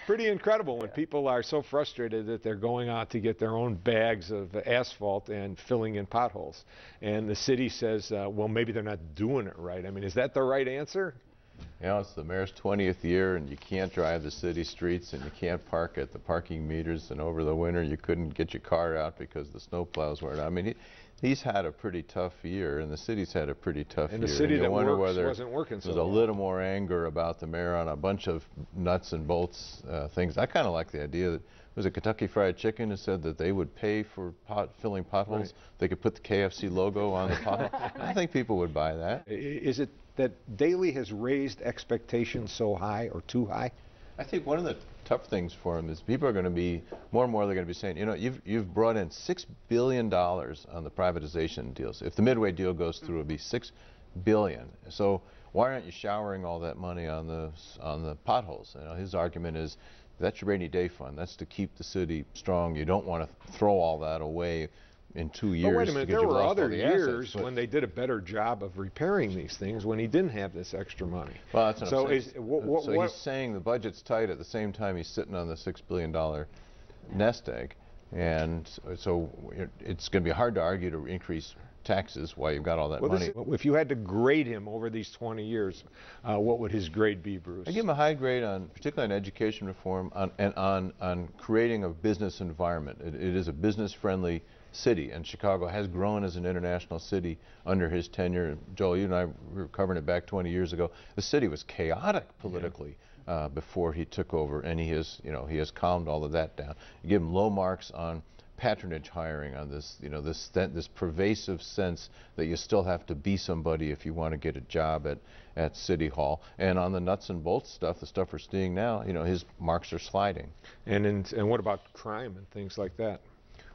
Pretty incredible when people are so frustrated that they're going out to get their own bags of asphalt and filling in potholes. And the city says, well, maybe they're not doing it right. I mean, is that the right answer? You know, it's the mayor's 20th year, and you can't drive the city streets, and you can't park at the parking meters, and over the winter you couldn't get your car out because the snowplows weren't out. I mean, he's had a pretty tough year, and the city's had a pretty tough year. And the city that wonder works whether wasn't working so there's a well. little more anger about the mayor on a bunch of nuts and bolts things. I kind of like the idea that was it Kentucky Fried Chicken who said that they would pay for filling potholes. Right. They could put the KFC logo on the pothole. I think people would buy that. Is it that Daley has raised expectations so high or too high? I think one of the tough things for him is people are going to be more and more they're going to be saying, you know, you've brought in $6 billion on the privatization deals. If the Midway deal goes through, it'll be $6 billion. So why aren't you showering all that money on the potholes? You know, his argument is that's your rainy day fund. That's to keep the city strong. You don't want to throw all that away in 2 years. But wait a minute, there were other years assets, when they did a better job of repairing these things when he didn't have this extra money. Well, that's what I'm saying. So he's saying the budget's tight at the same time he's sitting on the $6 billion nest egg. And so it's going to be hard to argue to increase taxes while you've got all that money. If you had to grade him over these 20 years, what would his grade be, Bruce? I give him a high grade on, particularly on education reform and on creating a business environment. It is a business-friendly city, and Chicago has grown as an international city under his tenure. Joel, you and I were covering it back 20 years ago. The city was chaotic politically before he took over, and he has calmed all of that down. You give him low marks on patronage hiring, on this, this pervasive sense that you still have to be somebody if you want to get a job at City Hall. And on the nuts and bolts stuff, the stuff we're seeing now, his marks are sliding. And what about crime and things like that?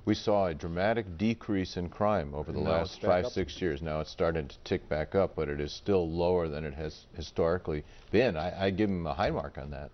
We saw a dramatic decrease in crime over the last 5-6 years. Now it's starting to tick back up, but it is still lower than it has historically been. I give him a high mark on that.